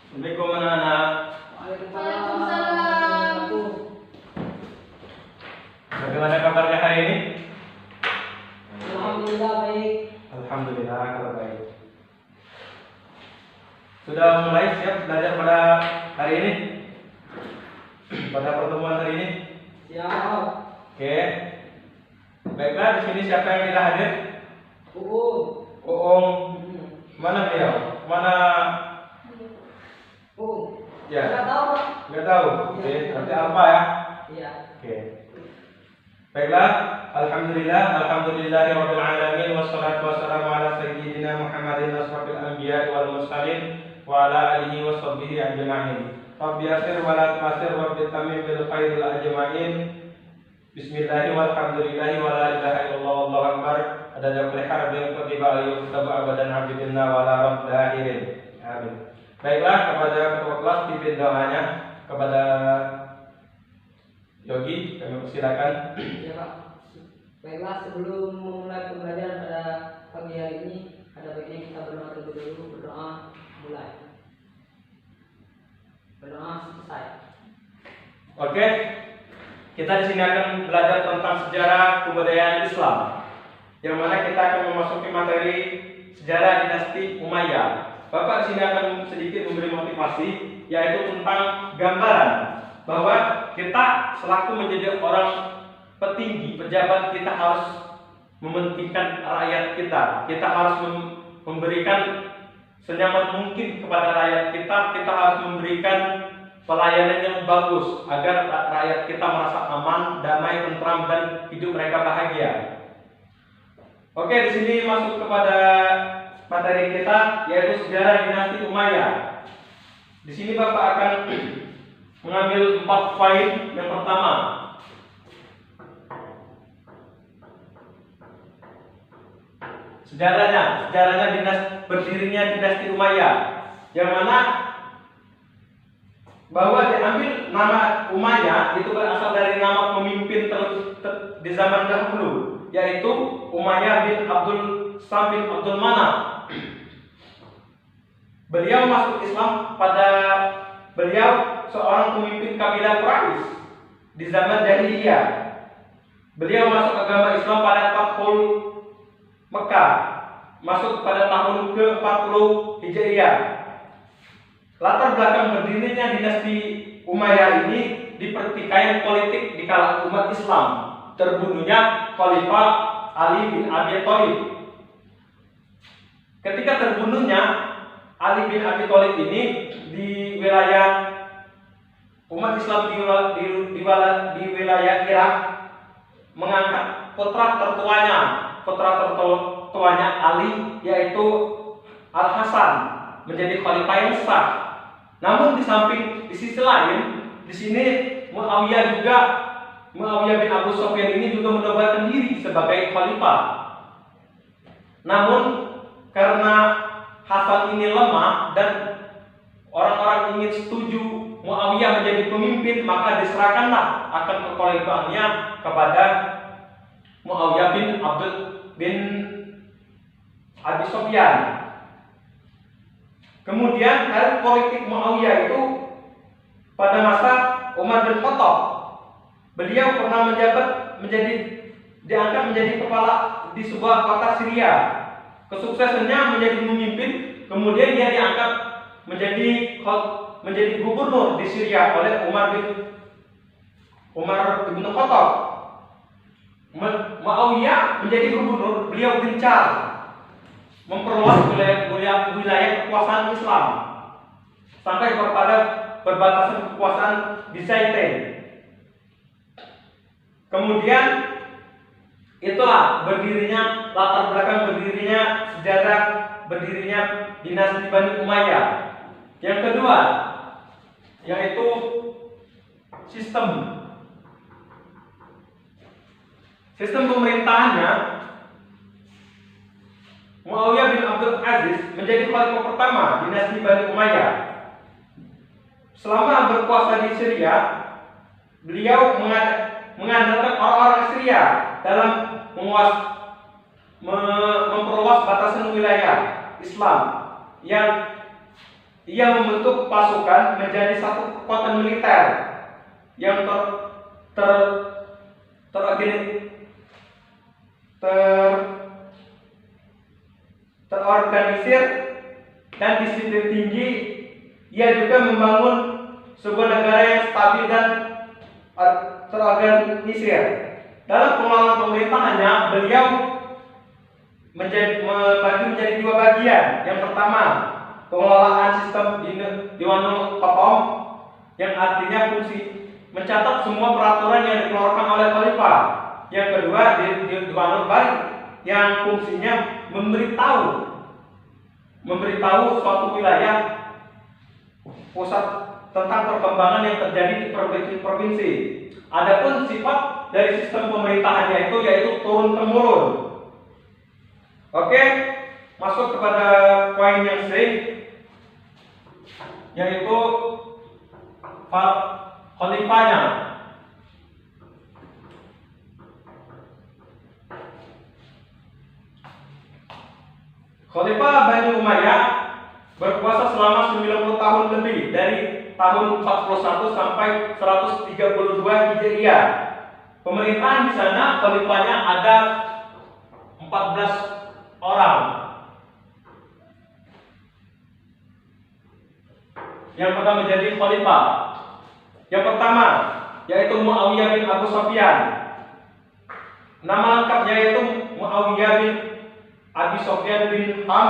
Assalamualaikum anak-anak. Waalaikumsalam. Bagaimana kabarnya hari ini? Alhamdulillah baik. Alhamdulillah kabar baik. Sudah mulai siap belajar pada hari ini? Pada pertemuan hari ini? Siap. Oke. Baiklah, di sini siapa yang tidak hadir? Uung. Mana beliau? Mana? Ya. Enggak tahu, Pak. Nggak tahu. Oke, berarti Alfa ya? Iya. Oke. Baiklah, alhamdulillahirabbil alamin wassalatu wassalamu ala sayyidina Muhammadin asrofil anbiya'i wal mursalin wa ala alihi washabbihi ajma'in. Rabbi yasir wa la tu'assir rabbi tamim bil khairil ajma'in. Bismillahi walhamdulillahi wa la ilaha illallah wallahu akbar. Adada kulli harbin kutiba alayhi kitabu abadan abidinna wa la rabb akhirin. Amin. Baiklah, kepada ketua kelas pimpin doanya kepada Yogi, kami persilakan. Ya, Pak. Baiklah, sebelum memulai pembelajaran pada pagi hari ini, ada baiknya kita berdoa terlebih dahulu. Berdoa mulai. Berdoa selesai. Oke, kita di sini akan belajar tentang sejarah kebudayaan Islam, yang mana kita akan memasuki materi sejarah dinasti Umayyah. Bapak di sini akan sedikit memberi motivasi, yaitu tentang gambaran bahwa kita selaku menjadi orang petinggi, pejabat, kita harus mementingkan rakyat kita. Kita harus memberikan senyaman mungkin kepada rakyat kita. Kita harus memberikan pelayanan yang bagus agar rakyat kita merasa aman, damai, tentram, dan hidup mereka bahagia. Oke, di sini masuk kepada materi kita, yaitu sejarah dinasti Umayyah. Di sini Bapak akan mengambil 4 poin. Yang pertama, sejarahnya berdirinya dinasti Umayyah, yang mana bahwa diambil nama Umayyah itu berasal dari nama pemimpin di zaman dahulu, yaitu Umayyah bin Abdul Sam bin Abdul Manaf. Beliau masuk Islam beliau seorang pemimpin kabilah Quraisy di zaman jahiliyah. Beliau masuk agama Islam pada Fathul Mekah, masuk pada tahun ke-40 Hijriah. Latar belakang berdirinya dinasti Umayyah ini di pertikaian politik di kalangan umat Islam, terbunuhnya Khalifah Ali bin Abi Thalib. Ketika terbunuhnya Ali bin Abi Thalib ini di wilayah umat Islam di wilayah Irak mengangkat putra tertuanya Ali, yaitu Al Hasan, menjadi khalifah yang sah. Namun di sisi lain, di sini Muawiyah bin Abu Sufyan ini juga menobatkan diri sebagai khalifah. Namun karena Hasan ini lemah dan orang-orang ingin setuju Muawiyah menjadi pemimpin, maka diserahkanlah akan kekhalifahannya kepada Muawiyah bin Abi Sufyan. Kemudian karir politik Muawiyah itu pada masa Umar bin Khattab, beliau pernah diangkat menjadi kepala di sebuah kota Syria. Kesuksesannya menjadi pemimpin, kemudian dia diangkat menjadi gubernur di Syria oleh Umar bin Khattab. Muawiyah menjadi gubernur, beliau gencar memperluas wilayah kekuasaan Islam sampai kepada perbatasan kekuasaan Byzantine. Kemudian itulah latar belakang sejarah berdirinya dinasti Bani Umayyah. Yang kedua, yaitu sistem pemerintahannya. Muawiyah bin Abdul Aziz menjadi khalifah pertama dinasti Bani Umayyah. Selama berkuasa di Syria, beliau mengandalkan orang-orang Syria dalam memperluas batasan wilayah Islam yang ia membentuk pasukan menjadi satu kekuatan militer yang terorganisir dan disiplin tinggi. Ia juga membangun sebuah negara yang stabil dan terorganisir. Dalam pengelolaan pemerintahannya, beliau membagi menjadi dua bagian. Yang pertama, pengelolaan sistem Diwanul Qatom, yang artinya fungsi mencatat semua peraturan yang dikeluarkan oleh khalifah. Yang kedua, Diwanul Bari, yang fungsinya memberitahu suatu wilayah pusat tentang perkembangan yang terjadi di provinsi. Adapun sifat dari sistem pemerintahannya itu yaitu turun temurun. Oke, masuk kepada poin yang C, yaitu khalifahnya. Khalifah Bani Umayyah berkuasa selama 90 tahun lebih, dari tahun 41 sampai 132 Hijriah. Pemerintahan di sana khalifahnya ada 14 orang. Yang pertama menjadi khalifah. Yang pertama yaitu Muawiyah bin Abu Sufyan. Nama lengkapnya yaitu Muawiyah bin Abi Sufyan bin Ham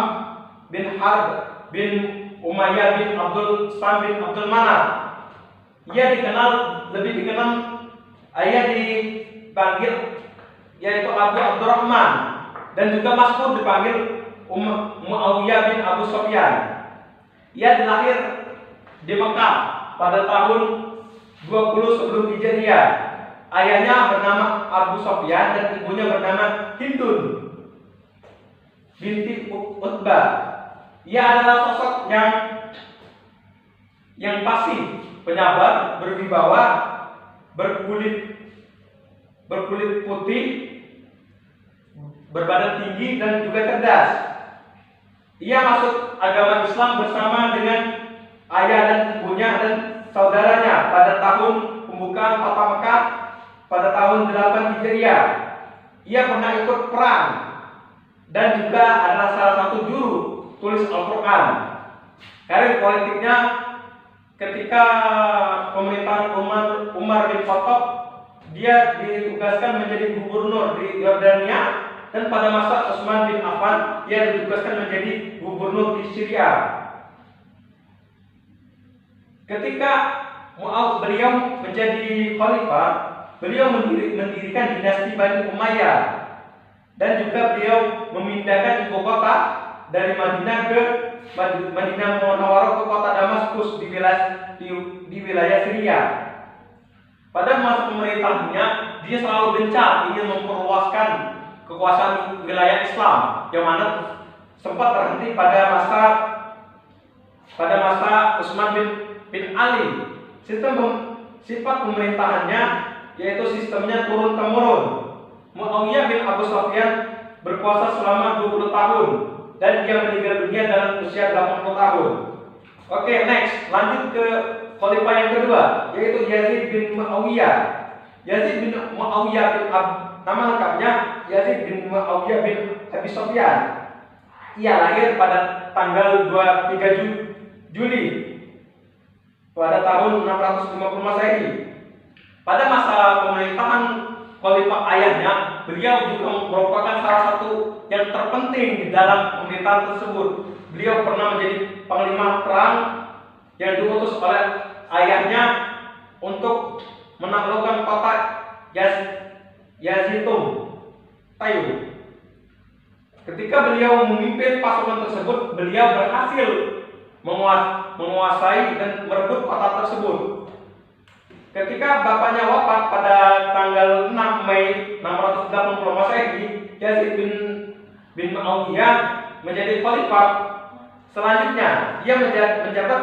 bin Harb bin Umayyah bin Abdul Sam bin Abdul Manaf. Ia lebih dikenal dipanggil yaitu Abu Abdurrahman, dan juga masyhur dipanggil Muawiyah bin Abu Sufyan. Ia dilahir di Mekah pada tahun 20 sebelum Hijriah. Ayahnya bernama Abu Sufyan dan ibunya bernama Hindun binti Utbah. Ia adalah sosok yang pasif, penyabar, berwibawa, berkulit putih, berbadan tinggi dan juga cerdas. Ia masuk agama Islam bersama dengan ayah dan ibunya dan saudaranya pada tahun pembukaan kota Mekah pada tahun 8 Hijriah. Ia pernah ikut perang dan juga adalah salah satu juru tulis Al-Quran. Karir politiknya ketika pemerintahan Umar bin Khattab, dia ditugaskan menjadi gubernur di Yordania, dan pada masa Utsman bin Affan dia ditugaskan menjadi gubernur di Syria. Ketika beliau menjadi khalifah, beliau mendirikan dinasti Bani Umayyah, dan juga beliau memindahkan ibu kota dari Madinah ke Madinah Munawwarah ke kota Damaskus di wilayah Syria. Pada masa pemerintahannya, dia selalu gencar ingin memperluaskan kekuasaan wilayah Islam, yang mana sempat terhenti pada masa Utsman bin Ali. Sifat pemerintahannya yaitu sistemnya turun temurun. Muawiyah bin Abu Sufyan berkuasa selama 20 tahun dan dia meninggal dunia dalam usia 80 tahun. Oke, next, lanjut ke khalifah yang kedua, yaitu Yazid bin Muawiyah. Yazid bin Muawiyah nama lengkapnya Yazid bin Muawiyah bin Abi Sufyan. Ia lahir pada tanggal 23 Juli pada tahun 650 Masehi. Pada masa pemerintahan khalifah ayahnya, beliau juga merupakan salah satu yang terpenting di dalam pemerintahan tersebut. Beliau pernah menjadi panglima perang yang diutus oleh ayahnya untuk menaklukkan kota Yazitum Tayu. Ketika beliau memimpin pasukan tersebut, beliau berhasil menguasai dan merebut kota tersebut. Ketika bapaknya wafat pada tanggal 6 Mei 680 Masehi, Yazid bin Muawiyah menjadi khalifah. Selanjutnya, ia menjabat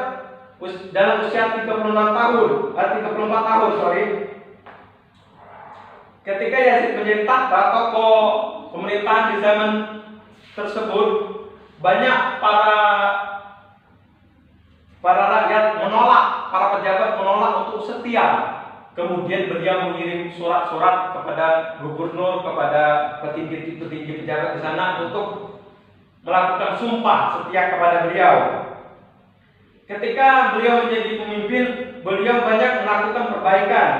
dalam usia 34 tahun. Ketika Yazid menjadi tahta, tokoh pemerintahan di zaman tersebut, banyak para para rakyat menolak, para pejabat menolak untuk setia. Kemudian beliau mengirim surat-surat kepada gubernur, kepada petinggi-petinggi pejabat di sana untuk melakukan sumpah setia kepada beliau. Ketika beliau menjadi pemimpin, beliau banyak melakukan perbaikan,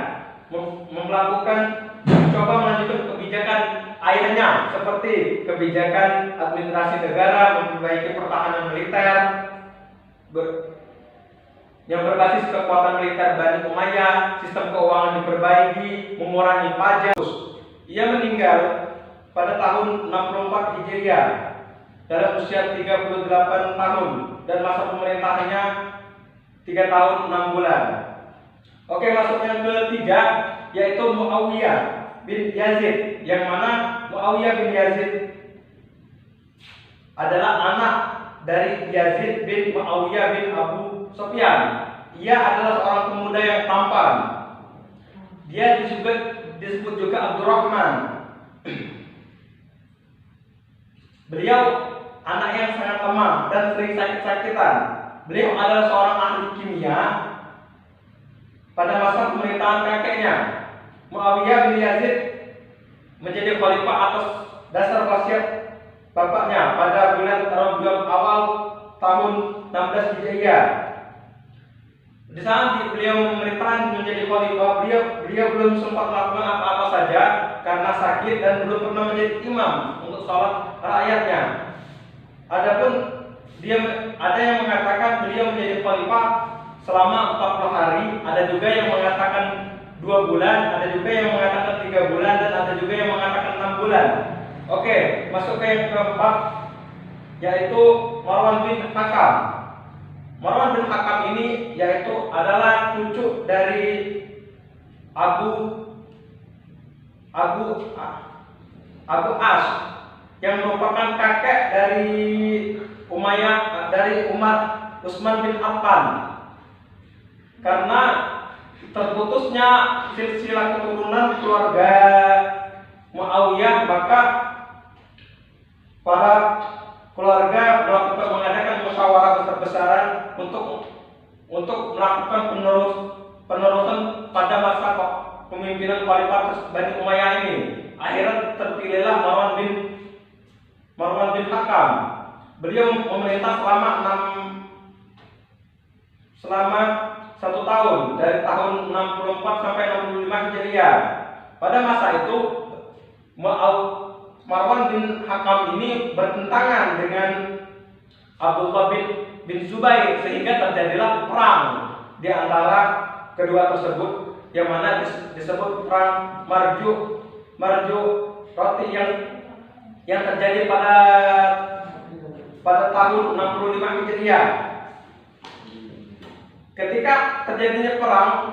mencoba melanjutkan kebijakan ayahnya seperti kebijakan administrasi negara, memperbaiki pertahanan militer yang berbasis kekuatan militer Bani Umayyah, sistem keuangan diperbaiki, mengurangi pajak. Ia meninggal pada tahun 64 Hijriah dalam usia 38 tahun dan masa pemerintahannya 3 tahun 6 bulan. Oke, masuk yang ketiga yaitu Muawiyah bin Yazid, yang mana Muawiyah bin Yazid adalah anak dari Yazid bin Muawiyah bin Abu Sufyan. Ia adalah seorang pemuda yang tampan. Dia disebut juga Abdurrahman. Beliau anak yang sangat lemah dan sering sakit-sakitan. Beliau adalah seorang ahli kimia pada masa pemerintahan kakeknya. Muawiyah bin Yazid menjadi khalifah atas dasar wasiat bapaknya pada bulan Rabiul Awal tahun 16 Hijriah. Di saat beliau memerintah menjadi khalifah, beliau belum sempat melakukan apa-apa saja karena sakit dan belum pernah menjadi imam untuk sholat rakyatnya. Adapun ada yang mengatakan beliau menjadi khalifah selama 40 hari, ada juga yang mengatakan 2 bulan, ada juga yang mengatakan 3 bulan, dan ada juga yang mengatakan 6 bulan. Oke, masuk ke yang keempat, yaitu Marwan bin Hakam. Marwan bin Hakam ini yaitu adalah cucu dari Abu As yang merupakan kakek dari Umar Utsman bin Affan. Karena terputusnya silsilah keturunan keluarga Muawiyah, maka para keluarga mengadakan musyawarah besar-besaran untuk melakukan penerusan pada masa kepemimpinan Khalifah Bani Umayyah ini. Akhirnya terpilihlah Marwan bin Hakam. Beliau memerintah selama 1 tahun, dari tahun 64 sampai 65 Hijriah. Pada masa itu Marwan bin Hakam ini bertentangan dengan Abdullah bin Zubair, sehingga terjadilah perang di antara kedua tersebut, yang mana disebut perang Marju Roti yang terjadi pada tahun 65 Hijriah. Ketika terjadinya perang,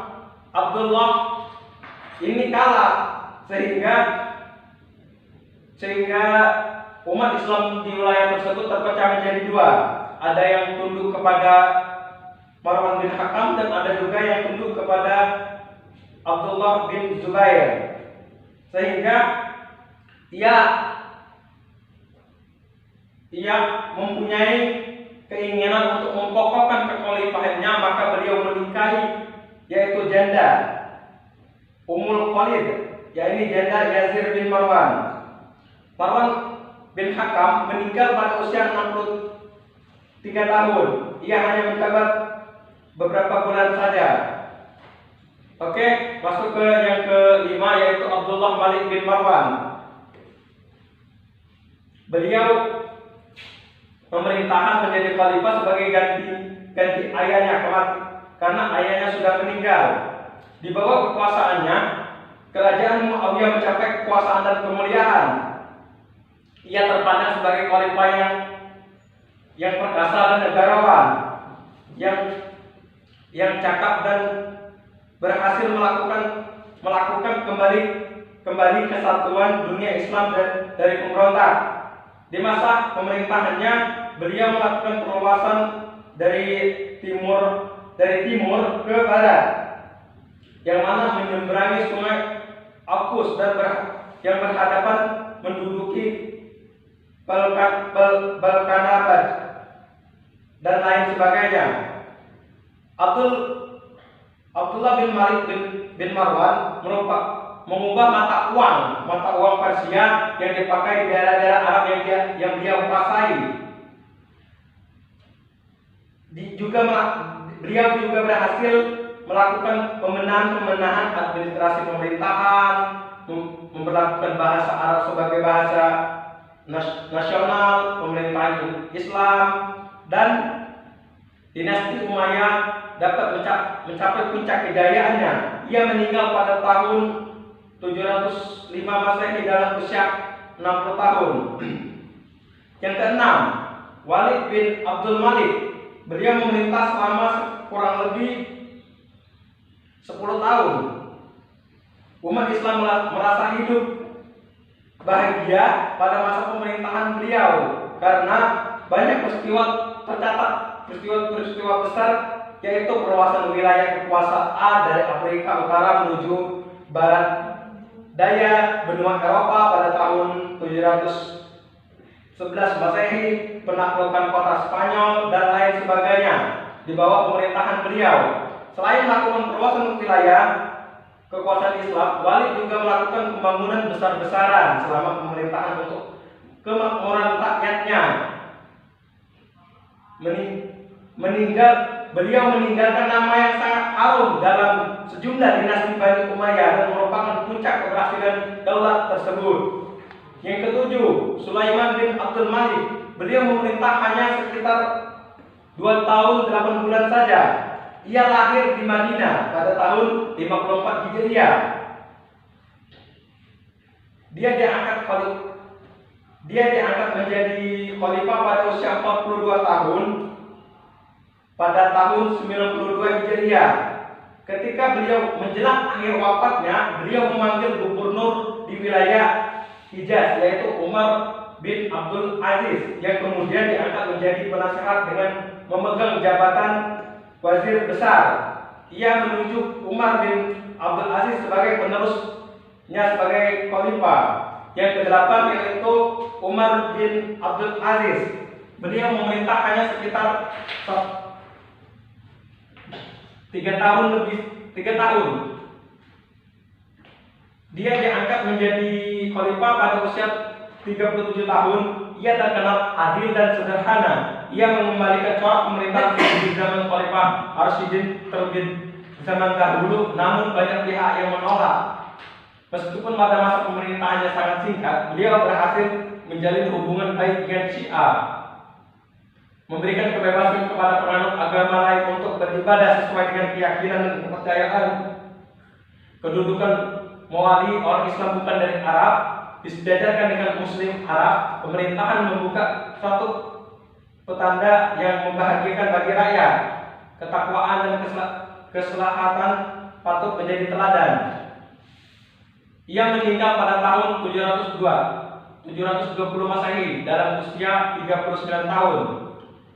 Abdullah ini kalah sehingga umat Islam di wilayah tersebut terpecah menjadi 2. Ada yang tunduk kepada Marwan bin Hakam dan ada juga yang tunduk kepada Abdullah bin Zubair. Sehingga ia mempunyai keinginan untuk mengkokohkan kekhalifahannya, maka beliau menikahi yaitu janda Ummul Khalid, yaitu janda Yazid bin Marwan. Marwan bin Hakam meninggal pada usia 63 tahun. Ia hanya menjabat beberapa bulan saja. Oke, masuk ke yang kelima, yaitu Abdullah Malik bin Marwan. Beliau pemerintahan menjadi khalifah sebagai ganti ayahnya karena ayahnya sudah meninggal. Di bawah kekuasaannya, kerajaan Muawiyah mencapai kekuasaan dan kemuliaan. Ia terpandang sebagai khalifah yang perkasa dan negarawan, yang cakap dan berhasil melakukan kembali kesatuan dunia Islam dari pemberontak. Di masa pemerintahannya, beliau melakukan perluasan dari timur ke barat, yang mana menyeberangi sungai Alkus dan yang berhadapan menduduki Balkanabad dan lain sebagainya. Abdullah bin Malik bin Marwan mengubah mata uang Persia yang dipakai di daerah-daerah Arab yang dia kuasai. Beliau juga berhasil melakukan pemenahan administrasi pemerintahan, memperlakukan bahasa Arab sebagai bahasa nasional, pemerintahan Islam, dan dinasti Umayyah dapat mencapai puncak kejayaannya. Ia meninggal pada tahun 705 Masehi dalam usia 60 tahun. Yang keenam, Walid bin Abdul Malik. Beliau memerintah selama kurang lebih 10 tahun. Umat Islam merasa hidup bahagia pada masa pemerintahan beliau karena banyak peristiwa besar, yaitu perluasan wilayah kekuasaan dari Afrika Utara menuju barat daya benua Eropa pada tahun 711 Masehi, penaklukan kota Spanyol dan lain sebagainya di bawah pemerintahan beliau. Selain melakukan perluasan wilayah kekuasaan Islam, Walid juga melakukan pembangunan besar-besaran selama pemerintahan untuk kemakmuran rakyatnya. Beliau meninggalkan nama yang sangat harum dalam sejumlah dinasti Bani Umayyah dan merupakan puncak keberhasilan daulat tersebut. Yang ketujuh, Sulaiman bin Abdul Malik. Beliau memerintah hanya sekitar 2 tahun 8 bulan saja. Ia lahir di Madinah pada tahun 54 Hijriah. Dia diangkat menjadi khalifah pada usia 42 tahun pada tahun 92 Hijriah. Ketika beliau menjelang akhir wafatnya, beliau memanggil gubernur di wilayah Hijaz, yaitu Umar bin Abdul Aziz, yang kemudian diangkat menjadi penasehat dengan memegang jabatan wazir besar. Ia menunjuk Umar bin Abdul Aziz sebagai penerusnya sebagai khalifah. Yang kedelapan yaitu Umar bin Abdul Aziz. Beliau memerintah hanya sekitar 3 tahun. Dia diangkat menjadi khalifah pada usia 37 tahun. Ia terkenal adil dan sederhana. Ia mengembalikan corak pemerintahan di zaman Khalifah Ar-Rasyidin terlebih zaman dahulu, namun banyak pihak yang menolak. Meskipun pada masa pemerintahannya sangat singkat, beliau berhasil menjalin hubungan baik dengan Syiah, memberikan kebebasan kepada penganut agama lain untuk beribadah sesuai dengan keyakinan dan kepercayaan. Kedudukan mewali orang Islam bukan dari Arab disejajarkan dengan Muslim Arab. Pemerintahan membuka suatu petanda yang membahagiakan bagi rakyat. Ketakwaan dan keselahatan patut menjadi teladan. Ia meninggal pada tahun 720 Masehi dalam usia 39 tahun.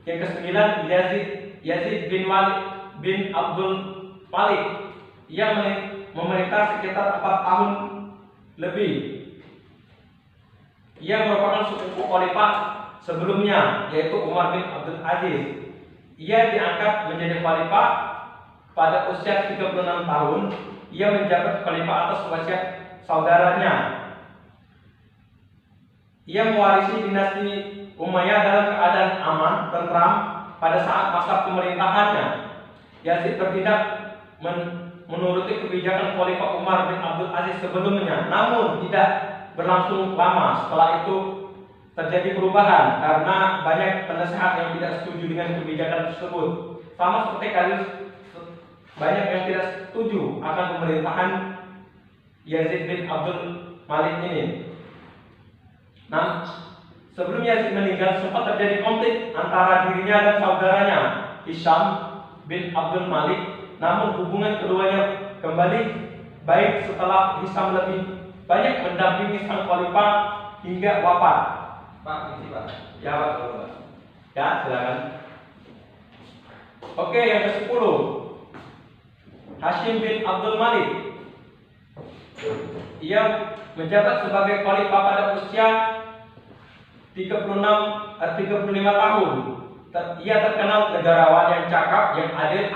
Yang kesembilan, Yazid bin Walid bin Abdul Malik. Ia memerintah sekitar 4 tahun lebih. Ia merupakan sepupu khalifah sebelumnya, yaitu Umar bin Abdul Aziz. Ia diangkat menjadi khalifah pada usia 36 tahun. Ia menjabat khalifah atas wasiat saudaranya. Ia mewarisi dinasti Umayyah dalam keadaan aman, tentram pada saat masa pemerintahannya. Yazid bertindak menuruti kebijakan Khalifah Umar bin Abdul Aziz sebelumnya, namun tidak berlangsung lama. Setelah itu terjadi perubahan karena banyak penasehat yang tidak setuju dengan kebijakan tersebut. Sama seperti kasus banyak yang tidak setuju akan pemerintahan Yazid bin Abdul Malik ini. Nah, sebelum Yazid meninggal sempat terjadi konflik antara dirinya dan saudaranya Hisham bin Abdul Malik. Namun hubungan keduanya kembali baik setelah Hisham lebih banyak mendampingi sang khalifah hingga wafat. Pak, ini Pak. Ya, Pak. Ya, silakan. Oke, yang ke-10. Hashim bin Abdul Malik. Ia menjabat sebagai khalifah pada usia 35 tahun. Ia terkenal negarawan yang cakap, yang adil,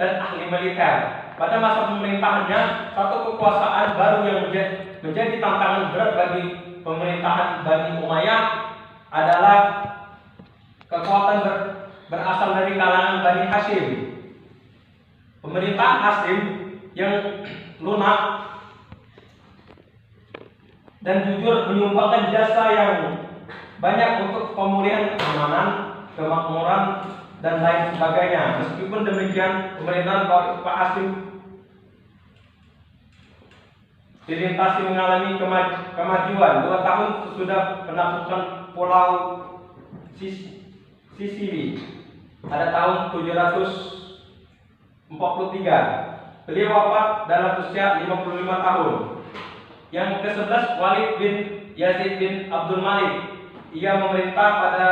dan ahli militer. Pada masa pemerintahannya, satu kekuasaan baru yang menjadi tantangan berat bagi pemerintahan Bani Umayyah adalah kekuatan berasal dari kalangan Bani Hashim. Pemerintahan Hashim yang lunak dan jujur menyumbangkan jasa yang banyak untuk pemulihan keamanan, kemakmuran, dan lain sebagainya. Meskipun demikian, pemerintahan Pak Hashim dilintasi mengalami kemajuan. 2 tahun sesudah penaklukan Pulau Sisili pada tahun 743, beliau wafat dalam usia 55 tahun. Yang ke-11, Walid bin Yazid bin Abdul Malik. Ia memerintah pada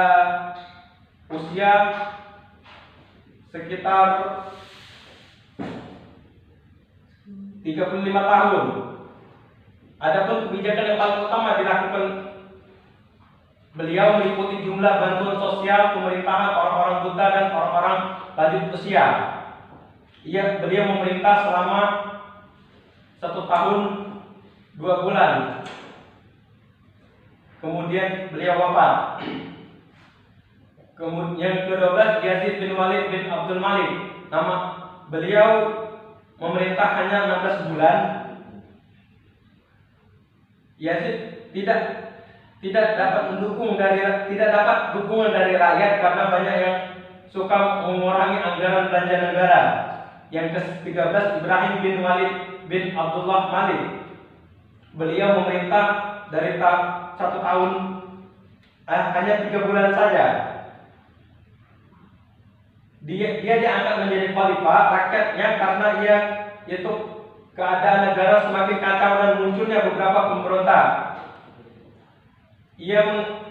usia sekitar 35 tahun. Adapun kebijakan yang paling utama dilakukan beliau meliputi jumlah bantuan sosial pemerintahan orang-orang buta dan orang-orang lanjut usia. Beliau memerintah selama 1 tahun 2 bulan. Kemudian beliau wafat. Kemudian ke-12, Yazid bin Walid bin Abdul Malik. Nama beliau memerintah hanya 16 bulan. Yazid tidak dapat dukungan dari rakyat karena banyak yang suka mengurangi anggaran belanja negara. Yang ke-13, Ibrahim bin Walid bin Abdullah Malik. Beliau memerintah dari 1 tahun hanya 3 bulan saja. Dia diangkat menjadi khalifah rakyatnya karena yaitu keadaan negara semakin kacau dan munculnya beberapa pemberontak. Ia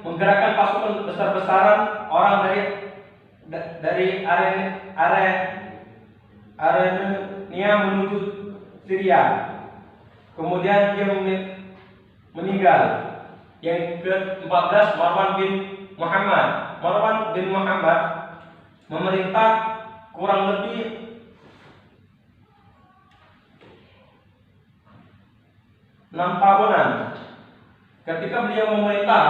menggerakkan pasukan besar-besaran orang dari Armenia menuju Syria. Kemudian dia meninggal. Yang ke-14, Marwan bin Muhammad. Marwan bin Muhammad memerintah kurang lebih 6 tahunan. Ketika beliau memerintah,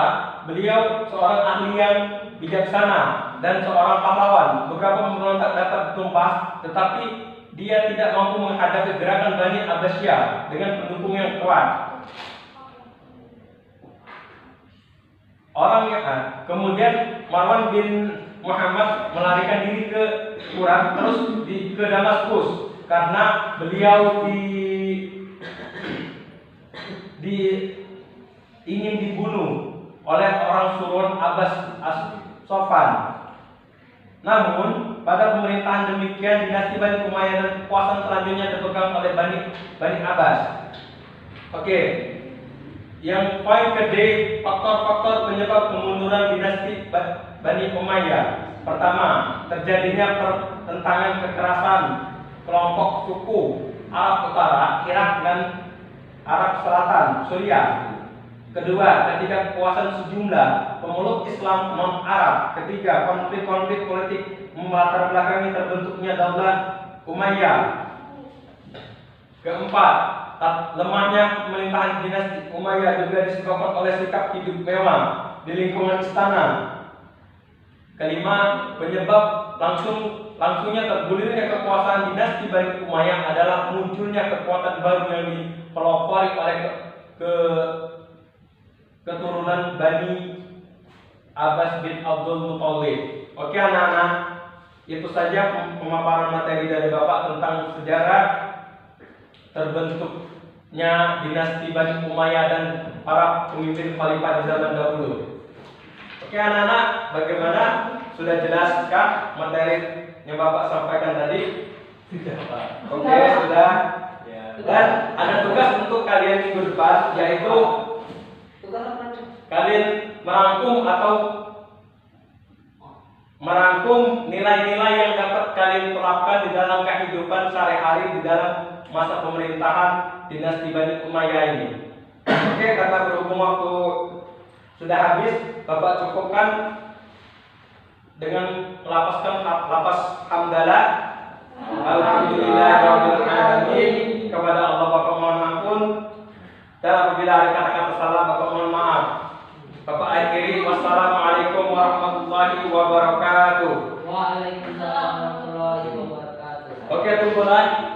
beliau seorang ahli yang bijaksana dan seorang pahlawan. Beberapa pemberontak dapat ditumpas, tetapi dia tidak mampu menghadapi gerakan Bani Abbasiyah dengan pendukung yang kuat. Kemudian Marwan bin Muhammad melarikan diri ke Irak, terus ke Damaskus karena beliau ingin dibunuh oleh orang Surun Abbas As-Sofan. Namun pada pemerintahan demikian, dinasti Bani Umayyah dan kekuasaan selanjutnya dipegang oleh Bani Abbas. Oke. Yang poin ke D, faktor-faktor penyebab kemunduran dinasti Bani Umayyah. Pertama, terjadinya pertentangan kekerasan kelompok suku Arab Utara, Irak dan Arab Selatan, Suriah. Kedua, ketidakpuasan sejumlah pemeluk Islam non-Arab. Ketiga, konflik-konflik politik melatar belakangi terbentuknya Daulah Umayyah. Keempat, lemahnya pemerintahan dinasti Umayyah juga disebabkan oleh sikap hidup mewah di lingkungan istana. Kelima, penyebab langsungnya tergulirnya kekuasaan dinasti Bani Umayyah adalah munculnya kekuatan baru yang dipelopori oleh keturunan Bani Abbas bin Abdul Muthalib. Oke anak-anak, itu saja pemaparan materi dari Bapak tentang sejarah terbentuknya dinasti Bani Umayyah dan para pemimpin khalifah di zaman dahulu. Oke anak-anak, bagaimana? Sudah jelaskah materi yang Bapak sampaikan tadi? Sudah, Pak. Oke, sudah. Ya. Dan ada tugas untuk kalian minggu depan, yaitu kalian merangkum nilai-nilai yang dapat kalian terapkan di dalam kehidupan sehari-hari di dalam masa pemerintahan dinasti Bani Umayyah ini. Oke, karena berhubung waktu sudah habis, Bapak cukupkan dengan melapaskan lapas hamdalah. Alhamdulillahirabbil alamin. Kepada Allah Bapak mohon ampun, dan apabila ada kata-kata salah Bapak mohon maaf. Bapak akhiri, wassalamualaikum warahmatullahi wabarakatuh. Waalaikumsalam warahmatullahi wabarakatuh. Oke, tunggu lagi.